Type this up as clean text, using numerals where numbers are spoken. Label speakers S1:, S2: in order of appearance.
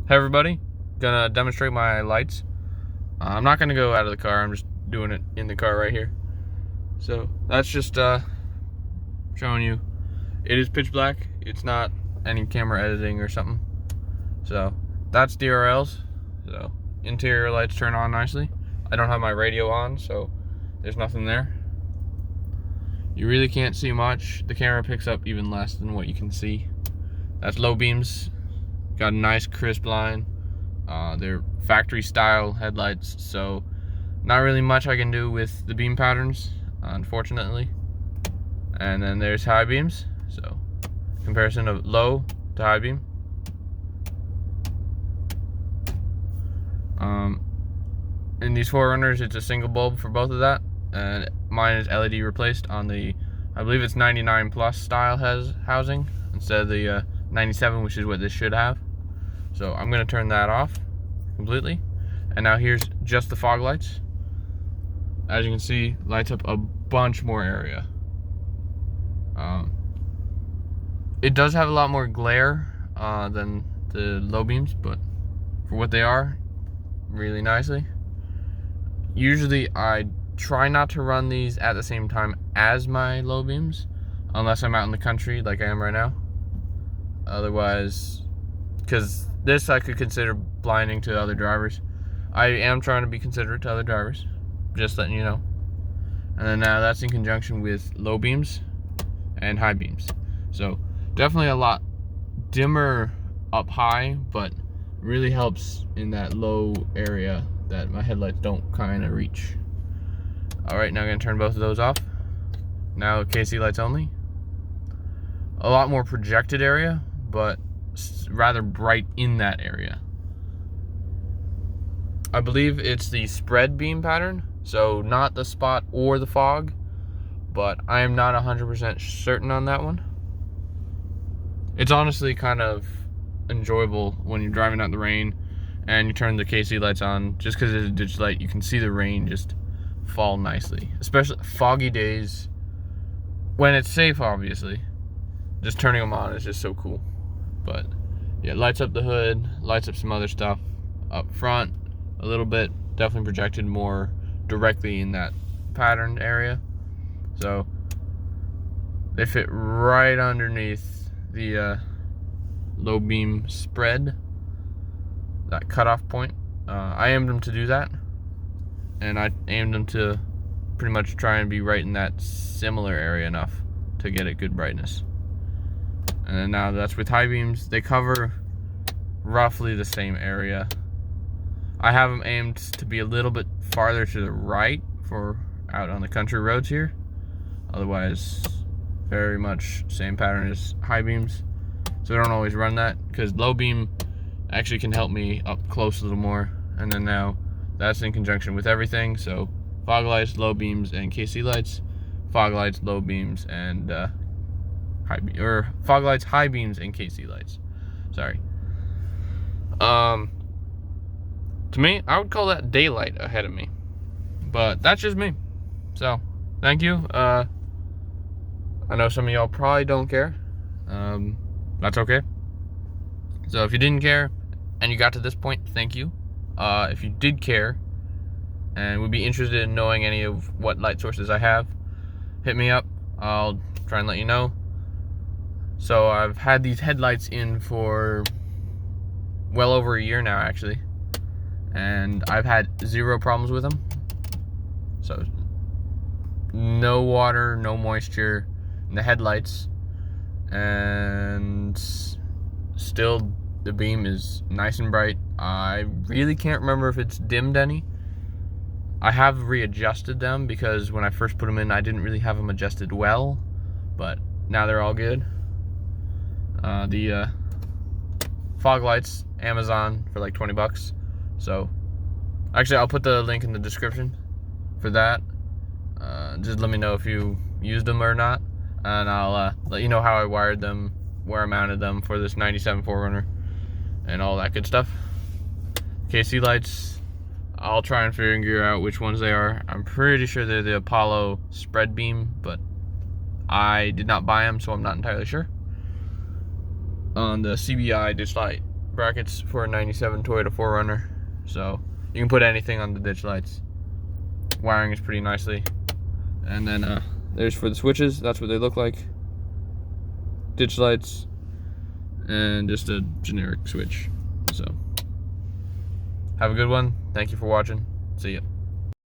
S1: Hey everybody, gonna demonstrate my lights. I'm not gonna go out of the car, I'm just doing it in the car right here. So that's just showing you it is pitch black. It's not any camera editing or something. So that's DRLs. So interior lights turn on nicely. I don't have my radio on, so there's nothing there. You really can't see much. The camera picks up even less than what you can see. That's low beams. Got a nice crisp line. They're factory style headlights, so not really much I can do with the beam patterns, unfortunately. And then there's high beams, so comparison of low to high beam. In these 4runners, it's a single bulb for both of that, and mine is LED replaced on the, I believe it's 99 plus style housing instead of the 97, which is what this should have. So I'm gonna turn that off completely. And now here's just the fog lights. As you can see, lights up a bunch more area. It does have a lot more glare than the low beams, but for what they are, really nicely. Usually I try not to run these at the same time as my low beams, unless I'm out in the country like I am right now. Otherwise, because this I could consider blinding to other drivers. I am trying to be considerate to other drivers, just letting you know. And then now that's in conjunction with low beams and high beams. So definitely a lot dimmer up high, but really helps in that low area that my headlights don't kind of reach. All right, now I'm gonna turn both of those off. Now KC lights only. A lot more projected area, but rather bright in that area. I believe it's the spread beam pattern, so not the spot or the fog, but I am not 100% certain on that one. It's honestly kind of enjoyable when you're driving out in the rain and you turn the KC lights on. Just because it's a ditch light, you can see the rain just fall nicely, especially foggy days when it's safe. Obviously, just turning them on is just so cool. But yeah, lights up the hood, lights up some other stuff up front a little bit, definitely projected more directly in that patterned area, so they fit right underneath the low beam spread, that cutoff point. I aimed them to do that, and I aimed them to pretty much try and be right in that similar area enough to get a good brightness. And then now that's with high beams. They cover roughly the same area. I have them aimed to be a little bit farther to the right for out on the country roads here. Otherwise, very much same pattern as high beams. So I don't always run that, because low beam actually can help me up close a little more. And then now that's in conjunction with everything. So fog lights, low beams, and KC lights. Fog lights, low beams, and fog lights, high beams, and KC lights. Sorry. To me, I would call that daylight ahead of me, but that's just me. So thank you. I know some of y'all probably don't care. That's okay. So if you didn't care and you got to this point, thank you. If you did care and would be interested in knowing any of what light sources I have, hit me up. I'll try and let you know. So I've had these headlights in for well over a year now, actually, and I've had zero problems with them. So no water, no moisture in the headlights, and still the beam is nice and bright. I really can't remember if it's dimmed any. I have readjusted them because when I first put them in, I didn't really have them adjusted well, but now they're all good. The fog lights, Amazon for like 20 bucks. So actually, I'll put the link in the description for that. Just let me know if you used them or not, and I'll let you know how I wired them, where I mounted them for this 97 4runner, and all that good stuff. KC lights, I'll try and figure out which ones they are. I'm pretty sure they're the Apollo spread beam, but I did not buy them, so I'm not entirely sure. On the CBI ditch light, brackets for a 97 Toyota 4Runner. So you can put anything on the ditch lights. Wiring is pretty nicely. And then there's for the switches, that's what they look like. Ditch lights and just a generic switch. So have a good one. Thank you for watching. See ya.